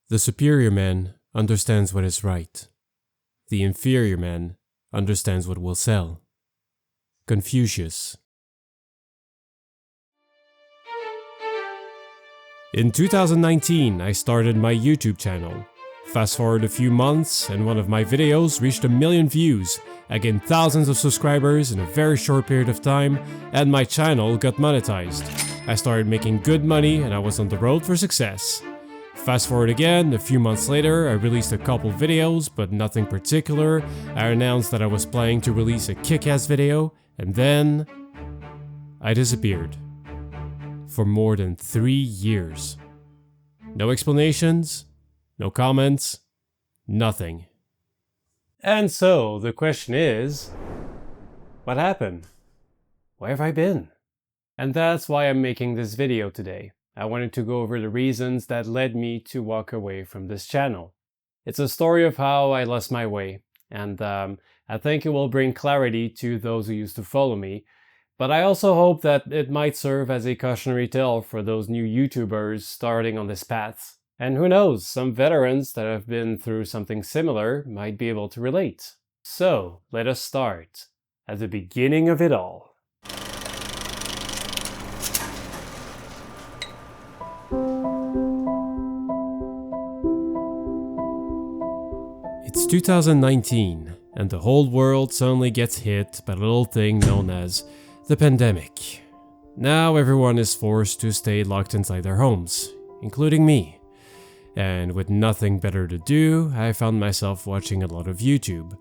The superior man understands what is right. The inferior man understands what will sell. Confucius. In 2019, I started my YouTube channel. Fast forward a few months and one of my videos reached 1 million views. I gained thousands of subscribers in a very short period of time, and my channel got monetized. I started making good money and I was on the road for success. Fast forward again, a few months later, I released a couple videos, but nothing particular. I announced that I was planning to release a kick-ass video, and then I disappeared. For more than 3 years. No explanations, no comments, nothing. And so the question is, what happened? Where have I been? And that's why I'm making this video today. I wanted to go over the reasons that led me to walk away from this channel. It's a story of how I lost my way, and I think it will bring clarity to those who used to follow me, but I also hope that it might serve as a cautionary tale for those new YouTubers starting on this path. And who knows, some veterans that have been through something similar might be able to relate. So, let us start at the beginning of it all. It's 2019, and the whole world suddenly gets hit by a little thing known as the pandemic. Now everyone is forced to stay locked inside their homes, including me. And with nothing better to do, I found myself watching a lot of YouTube.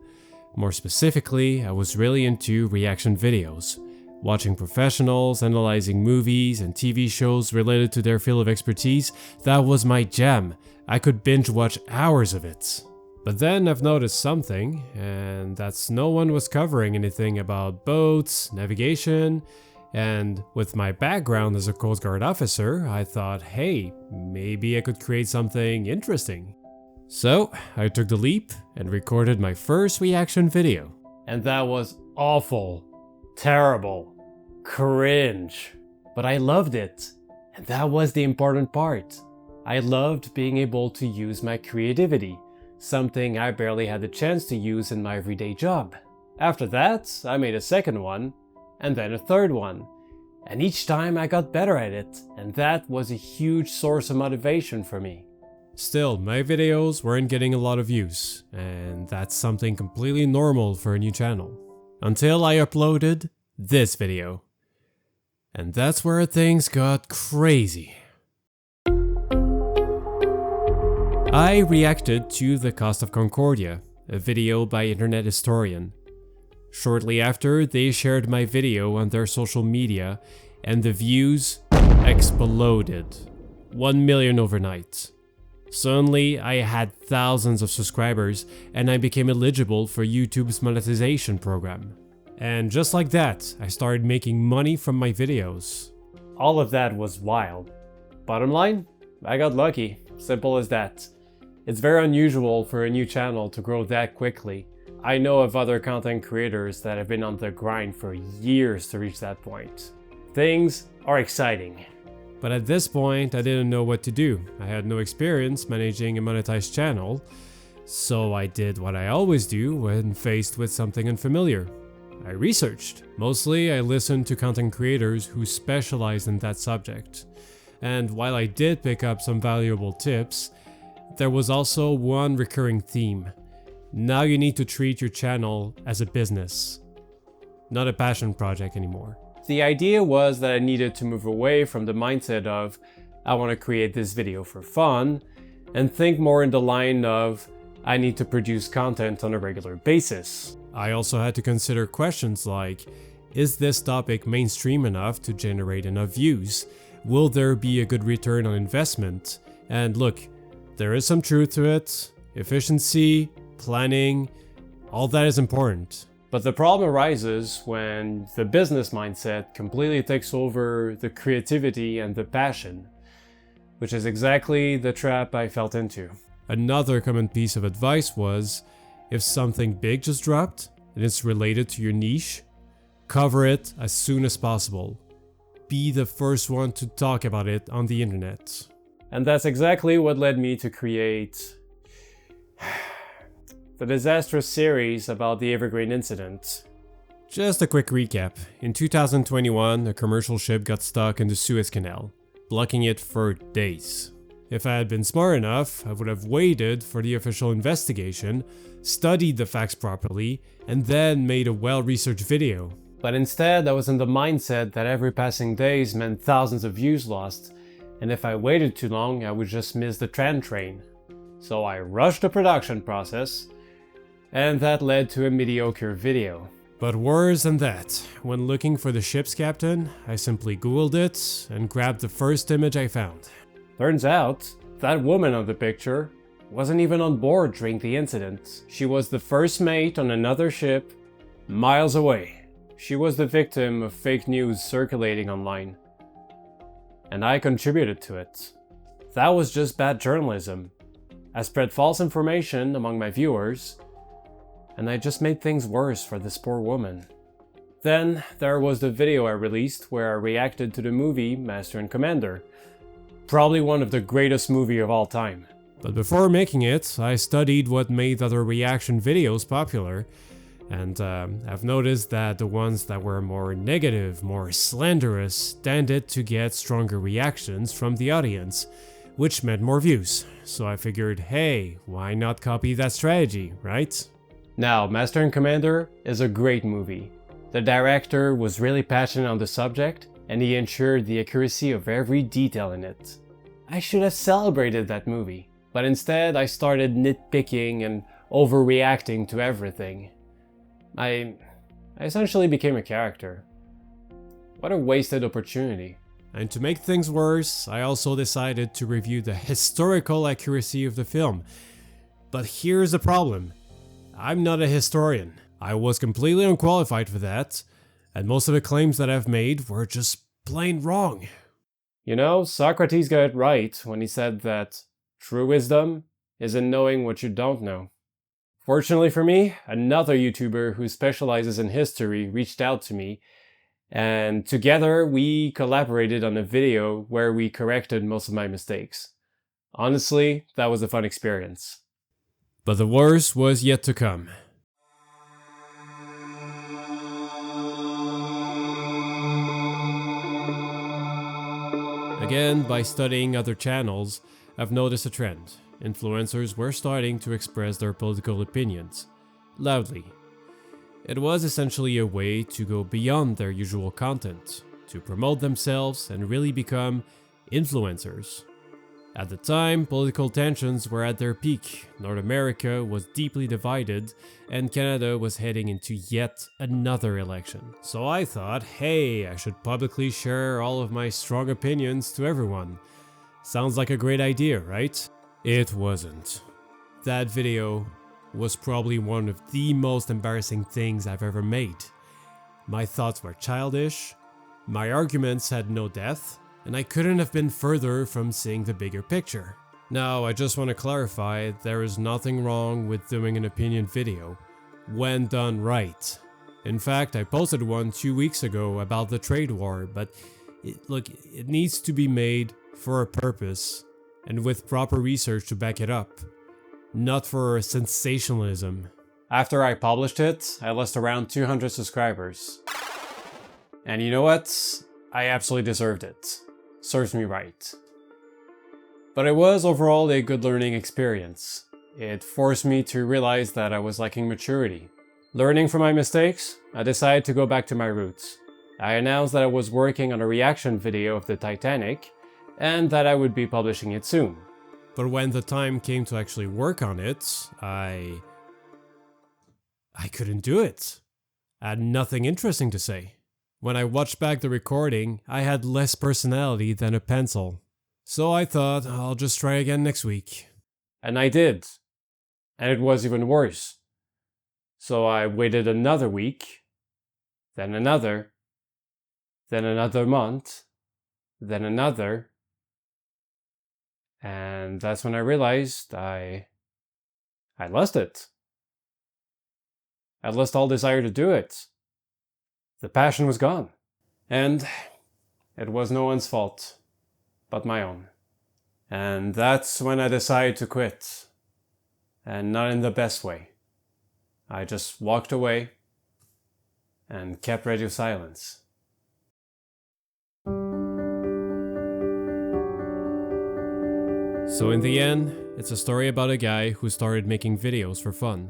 More specifically, I was really into reaction videos, watching professionals analyzing movies and TV shows related to their field of expertise. That was my jam. I could binge watch hours of it. But then I've noticed something, and that's no one was covering anything about boats, navigation, and with my background as a Coast Guard officer, I thought, hey, maybe I could create something interesting. So I took the leap and recorded my first reaction video. And that was awful, terrible, cringe. But I loved it, and that was the important part. I loved being able to use my creativity. Something I barely had the chance to use in my everyday job. After that, I made a second one, and then a third one. And each time I got better at it, and that was a huge source of motivation for me. Still, my videos weren't getting a lot of views, and that's something completely normal for a new channel. Until I uploaded this video. And that's where things got crazy. I reacted to The Cost of Concordia, a video by Internet Historian. Shortly after, they shared my video on their social media, and the views exploded. 1 million overnight. Suddenly, I had thousands of subscribers, and I became eligible for YouTube's monetization program. And just like that, I started making money from my videos. All of that was wild. Bottom line, I got lucky. Simple as that. It's very unusual for a new channel to grow that quickly. I know of other content creators that have been on the grind for years to reach that point. Things are exciting. But at this point, I didn't know what to do. I had no experience managing a monetized channel, so I did what I always do when faced with something unfamiliar. I researched. Mostly, I listened to content creators who specialized in that subject. And while I did pick up some valuable tips, there was also one recurring theme. Now you need to treat your channel as a business, not a passion project anymore. The idea was that I needed to move away from the mindset of, I want to create this video for fun, and think more in the line of, I need to produce content on a regular basis. I also had to consider questions like, is this topic mainstream enough to generate enough views? Will there be a good return on investment? And look, there is some truth to it. Efficiency, planning, all that is important. But the problem arises when the business mindset completely takes over the creativity and the passion, which is exactly the trap I fell into. Another common piece of advice was, if something big just dropped and it's related to your niche, cover it as soon as possible. Be the first one to talk about it on the internet. And that's exactly what led me to create the disastrous series about the Evergreen incident. Just a quick recap. In 2021, a commercial ship got stuck in the Suez Canal, blocking it for days. If I had been smart enough, I would have waited for the official investigation, studied the facts properly, and then made a well-researched video. But instead, I was in the mindset that every passing days meant thousands of views lost, and if I waited too long, I would just miss the tram train. So I rushed the production process, and that led to a mediocre video. But worse than that, when looking for the ship's captain, I simply googled it and grabbed the first image I found. Turns out, that woman on the picture wasn't even on board during the incident. She was the first mate on another ship, miles away. She was the victim of fake news circulating online. And I contributed to it. That was just bad journalism. I spread false information among my viewers, and I just made things worse for this poor woman. Then there was the video I released where I reacted to the movie Master and Commander. Probably one of the greatest movies of all time. But before making it, I studied what made other reaction videos popular, and I've noticed that the ones that were more negative, more slanderous, tended to get stronger reactions from the audience, which meant more views. So I figured, hey, why not copy that strategy, right? Now, Master and Commander is a great movie. The director was really passionate on the subject, and he ensured the accuracy of every detail in it. I should have celebrated that movie, but instead I started nitpicking and overreacting to everything. I essentially became a character. What a wasted opportunity. And to make things worse, I also decided to review the historical accuracy of the film. But here's the problem. I'm not a historian. I was completely unqualified for that, and most of the claims that I've made were just plain wrong. You know, Socrates got it right when he said that true wisdom is in knowing what you don't know. Fortunately for me, another YouTuber who specializes in history reached out to me, and together we collaborated on a video where we corrected most of my mistakes. Honestly, that was a fun experience. But the worst was yet to come. Again, by studying other channels, I've noticed a trend. Influencers were starting to express their political opinions, loudly. It was essentially a way to go beyond their usual content, to promote themselves and really become influencers. At the time, political tensions were at their peak, North America was deeply divided, and Canada was heading into yet another election. So I thought, hey, I should publicly share all of my strong opinions to everyone. Sounds like a great idea, right? It wasn't. That video was probably one of the most embarrassing things I've ever made. My thoughts were childish, my arguments had no depth, and I couldn't have been further from seeing the bigger picture. Now, I just want to clarify, there is nothing wrong with doing an opinion video, when done right. In fact, I posted one 2 weeks ago about the trade war, but it needs to be made for a purpose, and with proper research to back it up, not for sensationalism. After I published it, I lost around 200 subscribers. And you know what? I absolutely deserved it. Serves me right. But it was overall a good learning experience. It forced me to realize that I was lacking maturity. Learning from my mistakes, I decided to go back to my roots. I announced that I was working on a reaction video of the Titanic, and that I would be publishing it soon. But when the time came to actually work on it, I couldn't do it. I had nothing interesting to say. When I watched back the recording, I had less personality than a pencil. So I thought, I'll just try again next week. And I did. And it was even worse. So I waited another week, then another month, then another. And that's when I realized I lost it. I lost all desire to do it. The passion was gone. And it was no one's fault but my own. And that's when I decided to quit. And not in the best way. I just walked away and kept radio silence. So in the end, it's a story about a guy who started making videos for fun,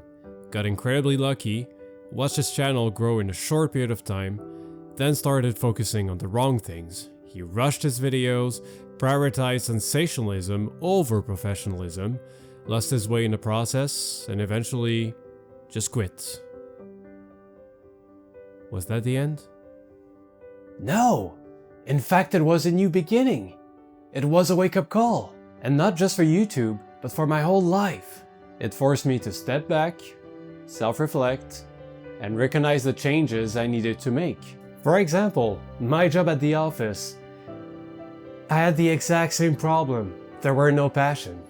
got incredibly lucky, watched his channel grow in a short period of time, then started focusing on the wrong things. He rushed his videos, prioritized sensationalism over professionalism, lost his way in the process, and eventually just quit. Was that the end? No! In fact, it was a new beginning. It was a wake-up call. And not just for YouTube, but for my whole life. It forced me to step back, self-reflect, and recognize the changes I needed to make. For example, my job at the office. I had the exact same problem. There were no passion.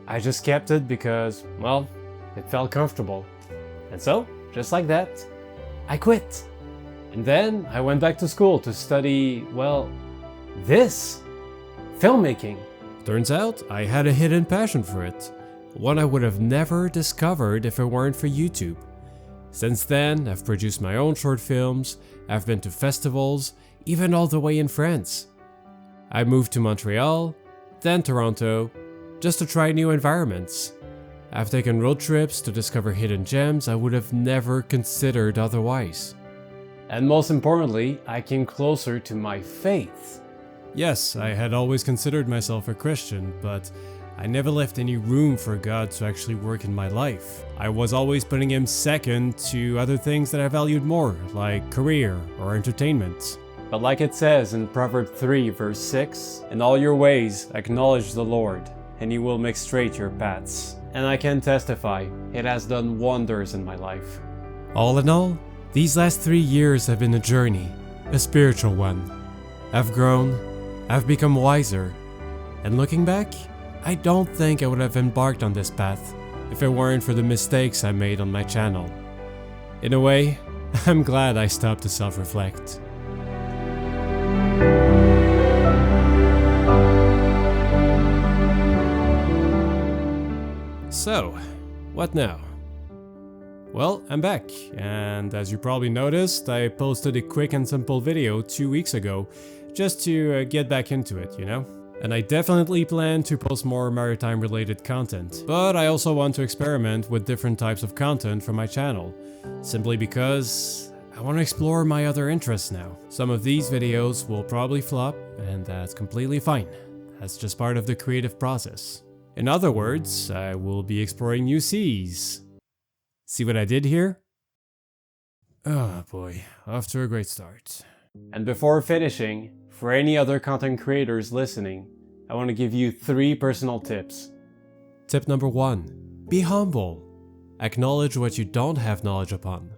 I just kept it because, well, it felt comfortable. And so, just like that, I quit. And then I went back to school to study, well, this. Filmmaking. Turns out I had a hidden passion for it, one I would have never discovered if it weren't for YouTube. Since then, I've produced my own short films, I've been to festivals, even all the way in France. I moved to Montreal, then Toronto, just to try new environments. I've taken road trips to discover hidden gems I would have never considered otherwise. And most importantly, I came closer to my faith. Yes, I had always considered myself a Christian, but I never left any room for God to actually work in my life. I was always putting Him second to other things that I valued more, like career or entertainment. But like it says in Proverbs 3 verse 6, "In all your ways acknowledge the Lord, and He will make straight your paths." And I can testify, it has done wonders in my life. All in all, these last 3 years have been a journey, a spiritual one. I've grown, I've become wiser, and looking back, I don't think I would have embarked on this path if it weren't for the mistakes I made on my channel. In a way, I'm glad I stopped to self-reflect. So, what now? Well, I'm back, and as you probably noticed, I posted a quick and simple video 2 weeks ago, just to get back into it, you know? And I definitely plan to post more maritime related content, but I also want to experiment with different types of content for my channel, simply because I want to explore my other interests now. Some of these videos will probably flop, and that's completely fine. That's just part of the creative process. In other words, I will be exploring new seas. See what I did here? Oh boy, off to a great start. And before finishing, for any other content creators listening, I want to give you 3 personal tips. Tip number 1, be humble. Acknowledge what you don't have knowledge upon.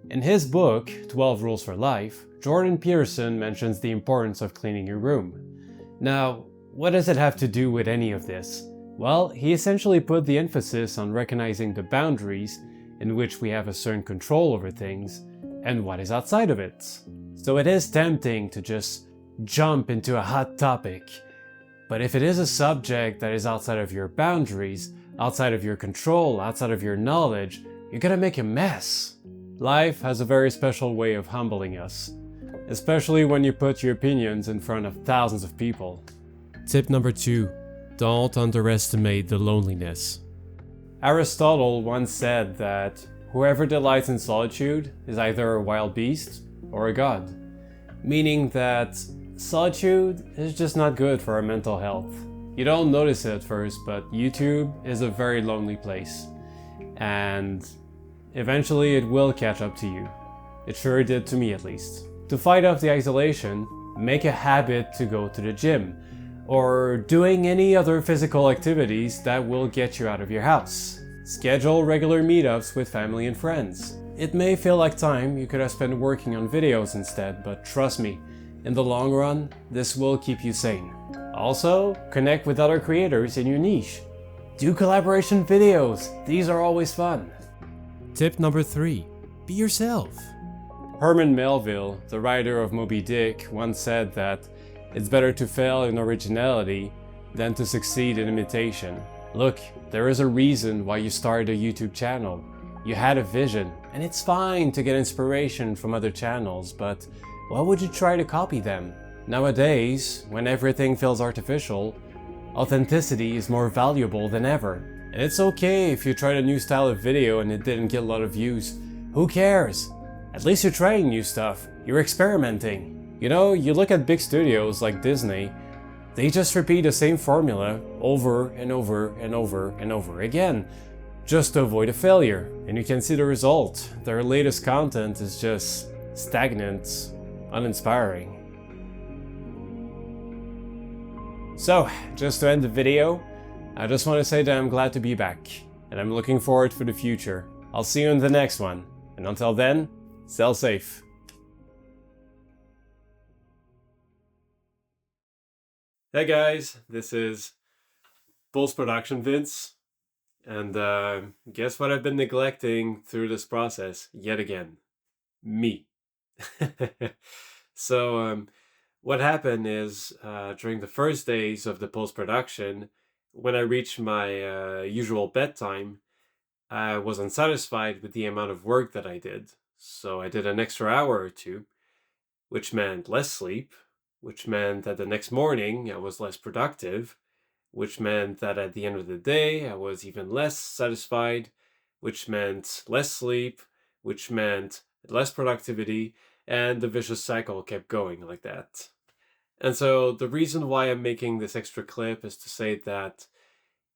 In his book, 12 Rules for Life, Jordan Peterson mentions the importance of cleaning your room. Now, what does it have to do with any of this? Well, he essentially put the emphasis on recognizing the boundaries in which we have a certain control over things and what is outside of it. So it is tempting to just jump into a hot topic, but if it is a subject that is outside of your boundaries, outside of your control, outside of your knowledge, you're gonna make a mess. Life has a very special way of humbling us, especially when you put your opinions in front of thousands of people. Tip number 2, don't underestimate the loneliness. Aristotle once said that whoever delights in solitude is either a wild beast or a god, meaning that solitude is just not good for our mental health. You don't notice it at first, but YouTube is a very lonely place, and eventually it will catch up to you. It sure did to me, at least. To fight off the isolation, make a habit to go to the gym, or doing any other physical activities that will get you out of your house. Schedule regular meetups with family and friends. It may feel like time you could have spent working on videos instead, but trust me, in the long run, this will keep you sane. Also, connect with other creators in your niche. Do collaboration videos, these are always fun. Tip number 3, be yourself. Herman Melville, the writer of Moby Dick, once said that it's better to fail in originality than to succeed in imitation. Look, there is a reason why you started a YouTube channel. You had a vision, and it's fine to get inspiration from other channels, but why would you try to copy them? Nowadays, when everything feels artificial, authenticity is more valuable than ever. And it's okay if you tried a new style of video and it didn't get a lot of views. Who cares? At least you're trying new stuff. You're experimenting. You know, you look at big studios like Disney, they just repeat the same formula over and over and over and over again, just to avoid a failure. And you can see the result. Their latest content is just stagnant, uninspiring. So, just to end the video, I just want to say that I'm glad to be back, and I'm looking forward for the future. I'll see you in the next one, and until then, stay safe. Hey guys, this is post-production Vince, and guess what I've been neglecting through this process yet again? Me. So what happened is during the first days of the post-production, when I reached my usual bedtime, I was unsatisfied with the amount of work that I did. So I did an extra hour or two, which meant less sleep, which meant that the next morning I was less productive, which meant that at the end of the day I was even less satisfied, which meant less sleep, which meant less productivity, and the vicious cycle kept going like that. And so the reason why I'm making this extra clip is to say that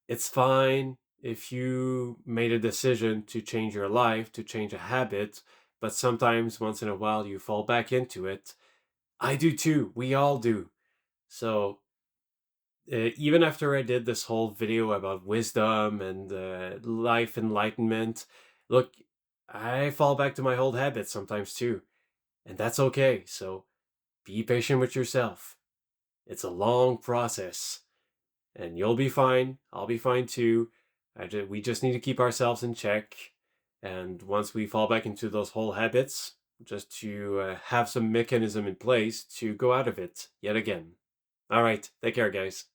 it's fine if you made a decision to change your life, to change a habit, but sometimes once in a while you fall back into it. I do too. We all do. So even after I did this whole video about wisdom and life enlightenment, look, I fall back to my old habits sometimes too. And that's okay. So be patient with yourself. It's a long process. And you'll be fine. I'll be fine too. We just need to keep ourselves in check. And once we fall back into those whole habits, just to have some mechanism in place to go out of it yet again. All right, take care, guys.